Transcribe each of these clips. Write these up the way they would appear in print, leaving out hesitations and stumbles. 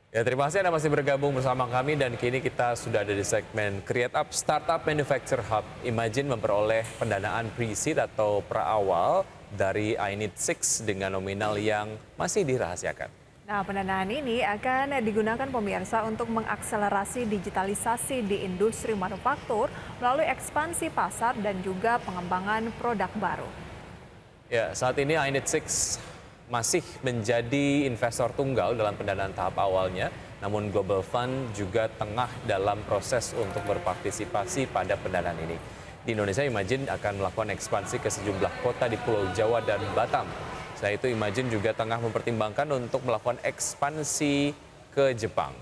Ya, terima kasih Anda masih bergabung bersama kami dan kini kita sudah ada di segmen Create Up Startup Manufacture Hub. Imagine memperoleh pendanaan pre-seed atau pra-awal dari I Need Six dengan nominal yang masih dirahasiakan. Nah, pendanaan ini akan digunakan pemirsa untuk mengakselerasi digitalisasi di industri manufaktur melalui ekspansi pasar dan juga pengembangan produk baru. Ya, saat ini I Need Six masih menjadi investor tunggal dalam pendanaan tahap awalnya, namun Global Fund juga tengah dalam proses untuk berpartisipasi pada pendanaan ini. Di Indonesia, Imagine akan melakukan ekspansi ke sejumlah kota di Pulau Jawa dan Batam. Selain itu, Imagine juga tengah mempertimbangkan untuk melakukan ekspansi ke Jepang.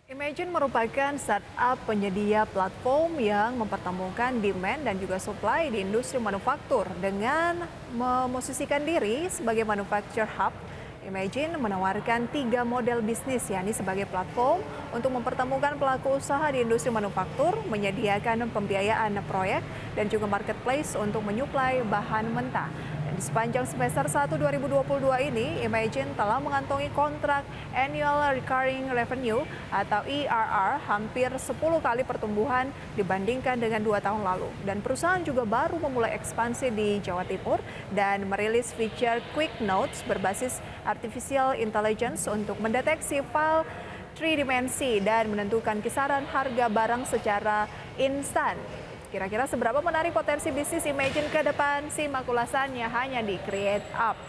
Imagine merupakan startup penyedia platform yang mempertemukan demand dan juga supply di industri manufaktur dengan memosisikan diri sebagai manufacture hub. Imagine menawarkan 3 model bisnis, yakni sebagai platform untuk mempertemukan pelaku usaha di industri manufaktur, menyediakan pembiayaan proyek, dan juga marketplace untuk menyuplai bahan mentah. Dan di sepanjang semester 1 2022 ini, Imagine telah mengantongi kontrak Annual Recurring Revenue atau ERR hampir 10 kali pertumbuhan dibandingkan dengan 2 tahun lalu. Dan perusahaan juga baru memulai ekspansi di Jawa Timur dan merilis fitur Quick Notes berbasis Artificial Intelligence untuk mendeteksi file 3 dimensi dan menentukan kisaran harga barang secara instan. Kira-kira seberapa menarik potensi bisnis Imagine ke depan? Simak ulasannya hanya di Create Up.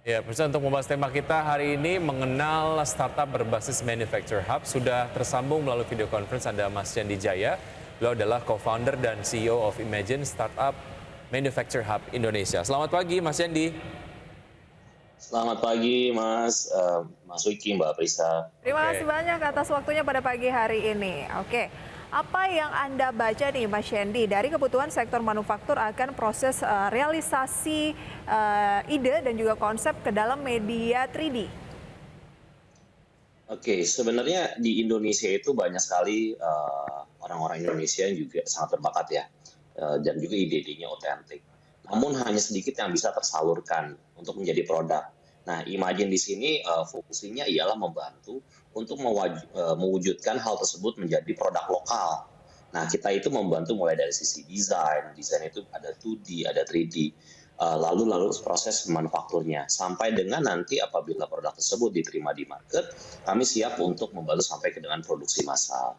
Ya, pemirsa, untuk membahas tema kita hari ini mengenal startup berbasis Manufacture Hub, sudah tersambung melalui video conference ada Mas Yandi Jaya. Beliau adalah co-founder dan CEO of Imagine Startup Manufacture Hub Indonesia. Selamat pagi, Mas Yandi. Selamat pagi, Mas Wiki, Mbak Prisa. Terima Oke. kasih banyak atas waktunya pada pagi hari ini. Oke, apa yang Anda baca nih Mas Shendi dari kebutuhan sektor manufaktur akan proses realisasi ide dan juga konsep ke dalam media 3D? Oke, sebenarnya di Indonesia itu banyak sekali orang-orang Indonesia yang juga sangat berbakat ya, dan juga ide-idenya otentik. Namun hanya sedikit yang bisa tersalurkan untuk menjadi produk. Nah, Imagine di sini fungsinya ialah membantu untuk mewujudkan hal tersebut menjadi produk lokal. Nah, kita itu membantu mulai dari sisi desain itu ada 2D, ada 3D, lalu proses manufakturnya, sampai dengan nanti apabila produk tersebut diterima di market, kami siap untuk membantu sampai ke dengan produksi massal.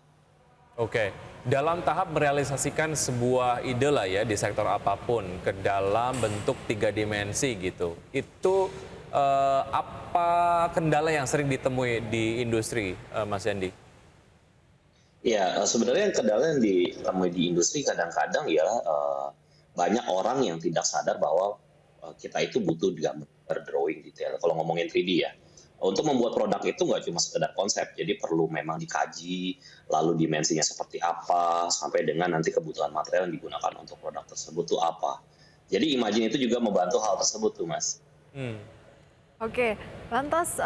Oke, dalam tahap merealisasikan sebuah ide lah ya di sektor apapun ke dalam bentuk 3 dimensi gitu, itu apa kendala yang sering ditemui di industri, Mas Yandi? Ya, sebenarnya kendala yang ditemui di industri kadang-kadang ya banyak orang yang tidak sadar bahwa kita itu butuh gambar drawing detail. Kalau ngomongin 3D ya, untuk membuat produk itu nggak cuma sekedar konsep, jadi perlu memang dikaji, lalu dimensinya seperti apa, sampai dengan nanti kebutuhan material yang digunakan untuk produk tersebut tuh apa. Jadi Imagine itu juga membantu hal tersebut tuh, Mas. Hmm. Oke, lantas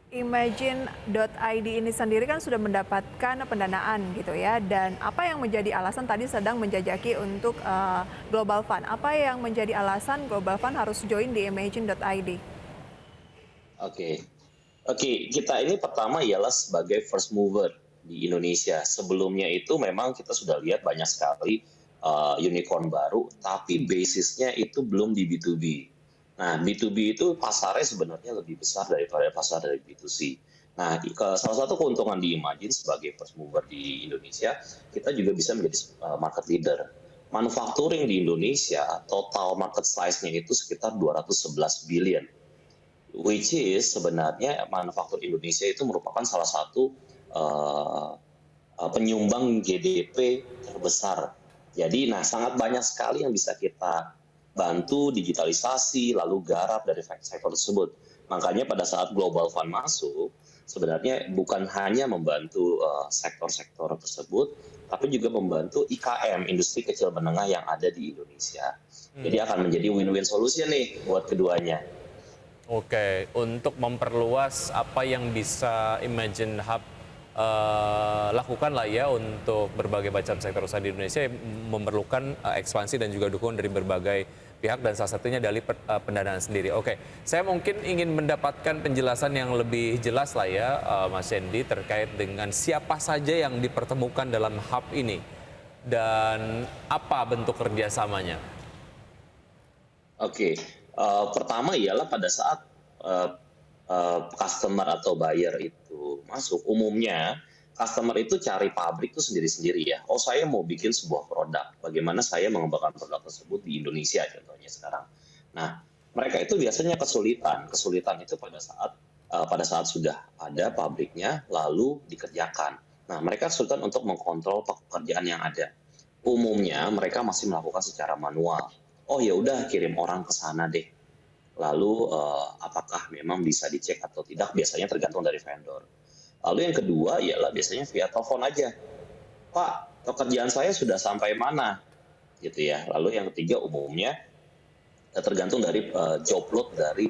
Imagine.id ini sendiri kan sudah mendapatkan pendanaan gitu ya, dan apa yang menjadi alasan tadi sedang menjajaki untuk Global Fund? Apa yang menjadi alasan Global Fund harus join di Imagine.id? Oke. Oke, kita ini pertama ialah sebagai first mover di Indonesia. Sebelumnya itu memang kita sudah lihat banyak sekali unicorn baru, tapi basisnya itu belum di B2B. Nah, B2B itu pasarnya sebenarnya lebih besar daripada pasar dari B2C. Nah, salah satu keuntungan di Imagine sebagai first mover di Indonesia, kita juga bisa menjadi market leader. Manufacturing di Indonesia, total market size-nya itu sekitar 211 billion. Which is sebenarnya manufaktur Indonesia itu merupakan salah satu uh, penyumbang GDP terbesar. Jadi, nah sangat banyak sekali yang bisa kita bantu digitalisasi, lalu garap dari sektor tersebut. Makanya pada saat Global Fund masuk, sebenarnya bukan hanya membantu sektor-sektor tersebut, tapi juga membantu IKM, industri kecil menengah yang ada di Indonesia. Jadi akan menjadi win-win solution nih buat keduanya. Oke, untuk memperluas apa yang bisa Imagine Hub lakukan lah ya untuk berbagai macam sektor usaha di Indonesia, memerlukan ekspansi dan juga dukungan dari berbagai pihak dan salah satunya dari pendanaan sendiri. Oke, saya mungkin ingin mendapatkan penjelasan yang lebih jelas lah ya, Mas Hendy, terkait dengan siapa saja yang dipertemukan dalam hub ini dan apa bentuk kerjasamanya. Oke, pertama ialah pada saat customer atau buyer itu masuk, umumnya customer itu cari pabrik itu sendiri-sendiri ya. Oh, saya mau bikin sebuah produk. Bagaimana saya mengembangkan produk tersebut di Indonesia contohnya sekarang. Nah, mereka itu biasanya kesulitan. Kesulitan itu pada saat sudah ada pabriknya lalu dikerjakan. Nah, mereka kesulitan untuk mengkontrol pekerjaan yang ada. Umumnya mereka masih melakukan secara manual. Oh ya udah kirim orang ke sana deh. Lalu apakah memang bisa dicek atau tidak? Biasanya tergantung dari vendor. Lalu yang kedua ialah biasanya via telepon aja. Pak, pekerjaan saya sudah sampai mana? Gitu ya. Lalu yang ketiga umumnya tergantung dari job load dari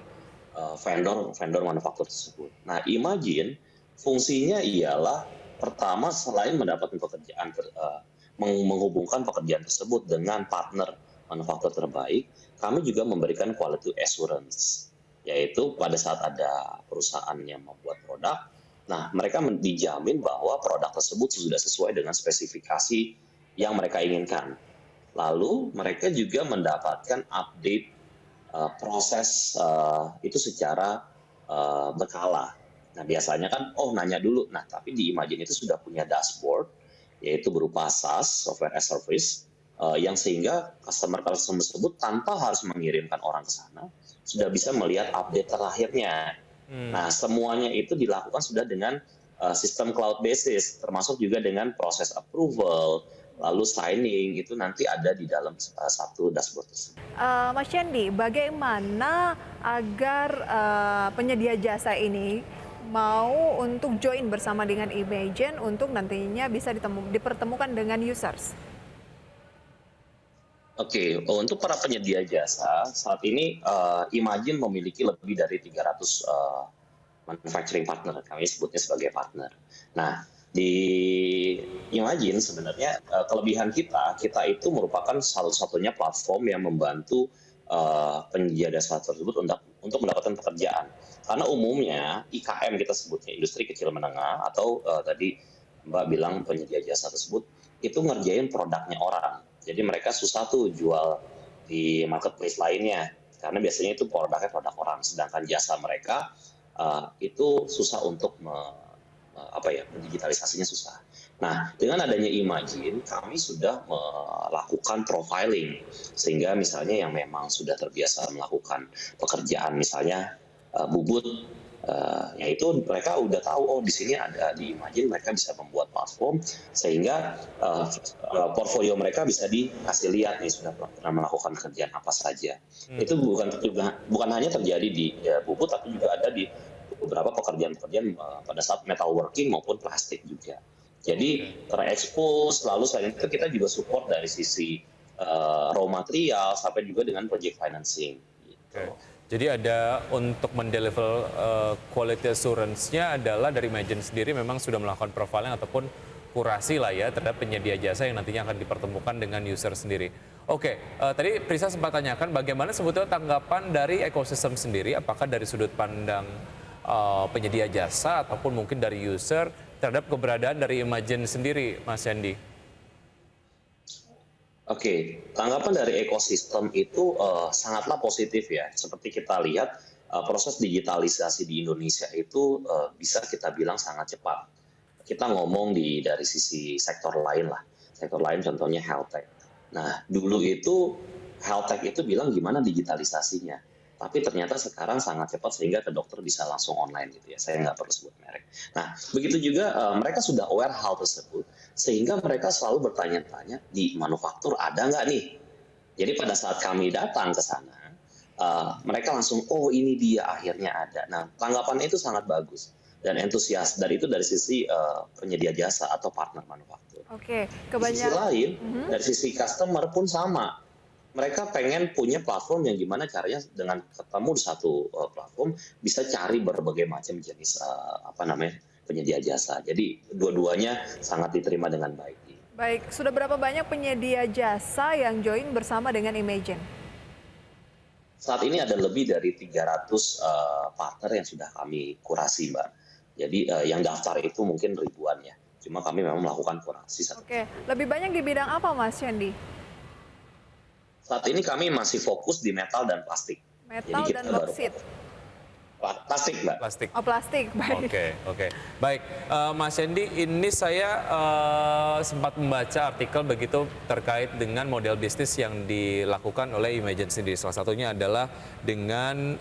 vendor manufaktur tersebut. Nah, Imagine fungsinya ialah pertama selain mendapatkan pekerjaan menghubungkan pekerjaan tersebut dengan partner manufaktur terbaik, kami juga memberikan quality assurance, yaitu pada saat ada perusahaan yang membuat produk, nah mereka dijamin bahwa produk tersebut sudah sesuai dengan spesifikasi yang mereka inginkan. Lalu mereka juga mendapatkan update proses itu secara berkala. Nah biasanya kan, nanya dulu. Nah tapi di Imagine itu sudah punya dashboard, yaitu berupa SaaS, Software as Service, yang sehingga customer tersebut tanpa harus mengirimkan orang ke sana, sudah bisa melihat update terakhirnya. Nah, semuanya itu dilakukan sudah dengan sistem cloud basis, termasuk juga dengan proses approval, lalu signing, itu nanti ada di dalam satu dashboard tersebut. Mas Hendy, bagaimana agar penyedia jasa ini mau untuk join bersama dengan Imagine untuk nantinya bisa dipertemukan dengan users? Oke, untuk para penyedia jasa, saat ini Imagine memiliki lebih dari 300 manufacturing partner, kami sebutnya sebagai partner. Nah, di Imagine sebenarnya kelebihan kita itu merupakan satu-satunya platform yang membantu penyedia jasa tersebut untuk mendapatkan pekerjaan. Karena umumnya IKM kita sebutnya, industri kecil menengah, atau tadi Mbak bilang penyedia jasa tersebut, itu ngerjain produknya orang. Jadi mereka susah tuh jual di marketplace lainnya, karena biasanya itu produknya produk orang. Sedangkan jasa mereka itu susah untuk mendigitalisasinya susah. Nah, dengan adanya Imagine, kami sudah melakukan profiling, sehingga misalnya yang memang sudah terbiasa melakukan pekerjaan, misalnya bubut, yaitu mereka udah tahu di sini ada di Imagine, mereka bisa membuat platform sehingga portfolio mereka bisa dikasih lihat nih sudah pernah melakukan kerjaan apa saja. Itu bukan hanya terjadi di bubut, tapi juga ada di beberapa pekerjaan-pekerjaan pada saat metalworking maupun plastik juga. Jadi terekspos, lalu selain itu kita juga support dari sisi raw material sampai juga dengan project financing. Gitu. Jadi ada untuk mendeliver quality assurance-nya adalah dari Imagine sendiri memang sudah melakukan profiling ataupun kurasi lah ya terhadap penyedia jasa yang nantinya akan dipertemukan dengan user sendiri. Oke, tadi Prisa sempat tanyakan bagaimana sebetulnya tanggapan dari ekosistem sendiri, apakah dari sudut pandang penyedia jasa ataupun mungkin dari user terhadap keberadaan dari Imagine sendiri, Mas Hendy? Oke, tanggapan dari ekosistem itu sangatlah positif ya. Seperti kita lihat proses digitalisasi di Indonesia itu bisa kita bilang sangat cepat. Kita ngomong dari sisi sektor lain lah. Sektor lain contohnya health tech. Nah, dulu itu health tech itu bilang gimana digitalisasinya. Tapi ternyata sekarang sangat cepat sehingga ke dokter bisa langsung online gitu ya. Saya nggak perlu sebut merek. Nah, begitu juga mereka sudah aware hal tersebut. Sehingga mereka selalu bertanya-tanya, di manufaktur ada nggak nih? Jadi pada saat kami datang ke sana, mereka langsung, oh ini dia akhirnya ada. Nah, tanggapannya itu sangat bagus dan entusias. Dan itu dari sisi penyedia jasa atau partner manufaktur. Oke, Di sisi lain, dari sisi customer pun sama. Mereka pengen punya platform yang gimana caranya dengan ketemu di satu platform bisa cari berbagai macam jenis penyedia jasa. Jadi dua-duanya sangat diterima dengan baik. Baik, sudah berapa banyak penyedia jasa yang join bersama dengan Imagine? Saat ini ada lebih dari 300 partner yang sudah kami kurasi, Mbak. Jadi yang daftar itu mungkin ribuan ya. Cuma kami memang melakukan kurasi. Oke, lebih banyak di bidang apa Mas Shandy? Saat ini kami masih fokus di metal dan plastik. Jadi Metal dan kita baru boksit. plastik, Mbak. Plastik. Oh plastik, baik. Oke. Baik, Mas Hendy, ini saya sempat membaca artikel begitu terkait dengan model bisnis yang dilakukan oleh Imagine sendiri. Salah satunya adalah dengan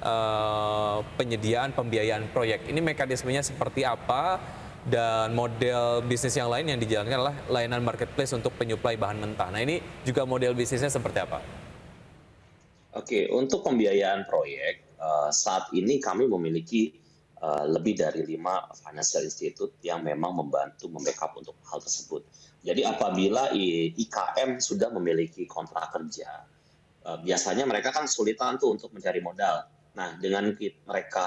penyediaan pembiayaan proyek. Ini mekanismenya seperti apa? Dan model bisnis yang lain yang dijalankan adalah layanan marketplace untuk penyuplai bahan mentah. Nah, ini juga model bisnisnya seperti apa? Oke, untuk pembiayaan proyek, saat ini kami memiliki lebih dari 5 financial institute yang memang membantu membackup untuk hal tersebut. Jadi apabila IKM sudah memiliki kontrak kerja, biasanya mereka kan kesulitan tuh untuk mencari modal. Nah, dengan mereka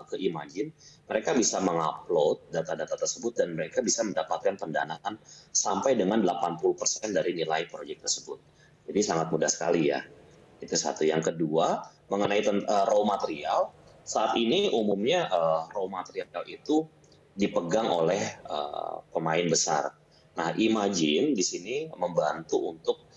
ke Imagine, mereka bisa mengupload data-data tersebut dan mereka bisa mendapatkan pendanaan sampai dengan 80% dari nilai proyek tersebut. Jadi sangat mudah sekali ya. Itu satu. Yang kedua, mengenai raw material, saat ini umumnya raw material itu dipegang oleh pemain besar. Nah, Imagine di sini membantu untuk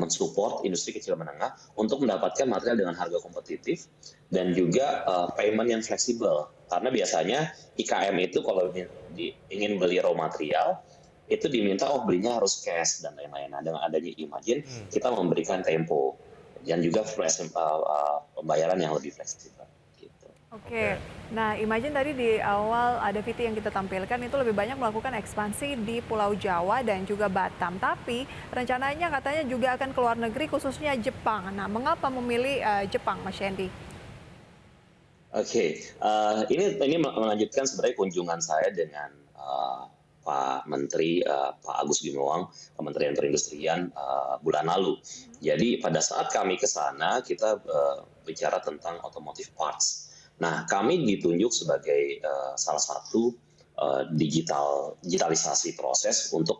mensupport industri kecil menengah untuk mendapatkan material dengan harga kompetitif dan juga payment yang fleksibel. Karena biasanya IKM itu kalau ingin beli raw material, itu diminta belinya harus cash dan lain-lain. Nah, dengan adanya Imagine, kita memberikan tempo dan juga pembayaran yang lebih fleksibel. Gitu. Oke. Nah, Imagine tadi di awal ada VT yang kita tampilkan itu lebih banyak melakukan ekspansi di Pulau Jawa dan juga Batam. Tapi rencananya katanya juga akan ke luar negeri khususnya Jepang. Nah, mengapa memilih Jepang, Mas Shandy? Oke, ini melanjutkan sebenarnya kunjungan saya dengan Pak Menteri Pak Agus Gumiwang, Kementerian Perindustrian bulan lalu. Jadi pada saat kami ke sana kita bicara tentang automotive parts. Nah, kami ditunjuk sebagai salah satu digitalisasi proses untuk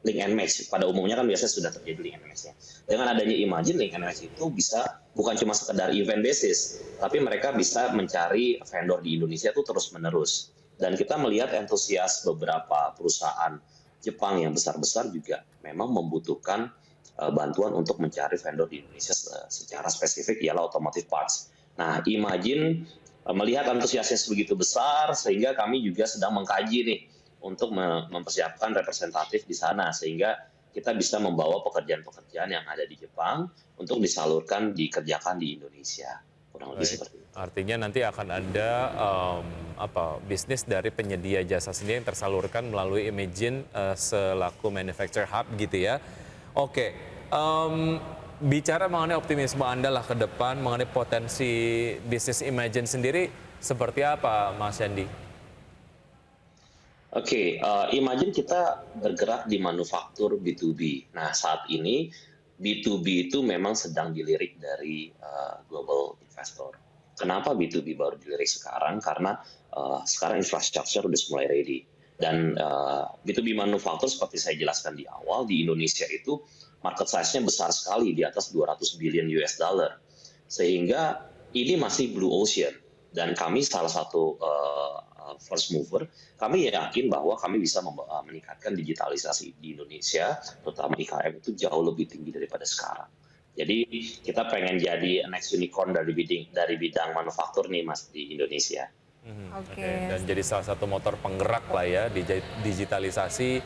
link and match. Pada umumnya kan biasanya sudah terjadi link and match-nya. Dengan adanya Imagine, link and match itu bisa bukan cuma sekedar event basis, tapi mereka bisa mencari vendor di Indonesia itu terus-menerus. Dan kita melihat antusias beberapa perusahaan Jepang yang besar-besar juga memang membutuhkan bantuan untuk mencari vendor di Indonesia secara spesifik ialah automotive parts. Nah, Imagine melihat antusiasnya sebegitu besar sehingga kami juga sedang mengkaji nih untuk mempersiapkan representatif di sana sehingga kita bisa membawa pekerjaan-pekerjaan yang ada di Jepang untuk disalurkan dikerjakan di Indonesia. Kurang lebih seperti itu. Artinya nanti akan ada bisnis dari penyedia jasa sendiri yang tersalurkan melalui Imagine selaku manufacturer hub gitu ya. Oke, bicara mengenai optimisme Anda lah ke depan mengenai potensi bisnis Imagine sendiri seperti apa, Mas Shandy? Oke, Imagine kita bergerak di manufaktur B2B. Nah, saat ini B2B itu memang sedang dilirik dari global investor. Kenapa B2B baru dilirik sekarang? Karena sekarang infrastruktur sudah mulai ready. Dan B2B manufaktur seperti saya jelaskan di awal, di Indonesia itu market size-nya besar sekali, di atas 200 billion US dollar. Sehingga ini masih blue ocean. Dan kami salah satu first mover, kami yakin bahwa kami bisa meningkatkan digitalisasi di Indonesia, terutama IKM itu jauh lebih tinggi daripada sekarang. Jadi kita pengen jadi next unicorn dari bidang manufaktur nih Mas di Indonesia. Oke. Dan jadi salah satu motor penggerak lah ya di digitalisasi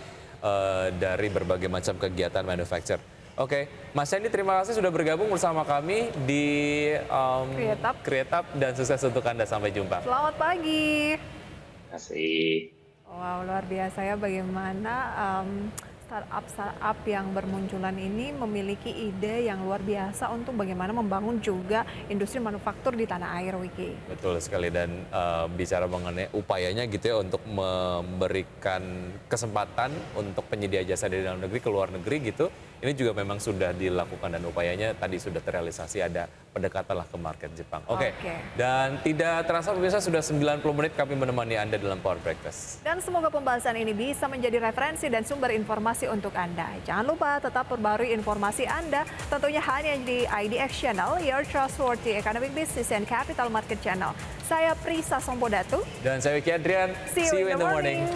dari berbagai macam kegiatan manufacture. Oke, Mas Shandy terima kasih sudah bergabung bersama kami di Create Up dan sukses untuk Anda. Sampai jumpa. Selamat pagi. Terima kasih. Wow, luar biasa ya bagaimana startup yang bermunculan ini memiliki ide yang luar biasa untuk bagaimana membangun juga industri manufaktur di tanah air, Wiki. Betul sekali, dan bicara mengenai upayanya gitu ya untuk memberikan kesempatan untuk penyedia jasa dari dalam negeri ke luar negeri gitu, ini juga memang sudah dilakukan dan upayanya tadi sudah terrealisasi, ada pendekatan lah ke market Jepang. Oke. Dan tidak terasa pemirsa sudah 90 menit kami menemani Anda dalam Power Breakfast. Dan semoga pembahasan ini bisa menjadi referensi dan sumber informasi untuk Anda. Jangan lupa tetap perbarui informasi Anda tentunya hanya di IDX Channel, Your Trustworthy Economic Business and Capital Market Channel. Saya Prisa Sompodatu. Dan saya Wiki Adrian. See you in the morning.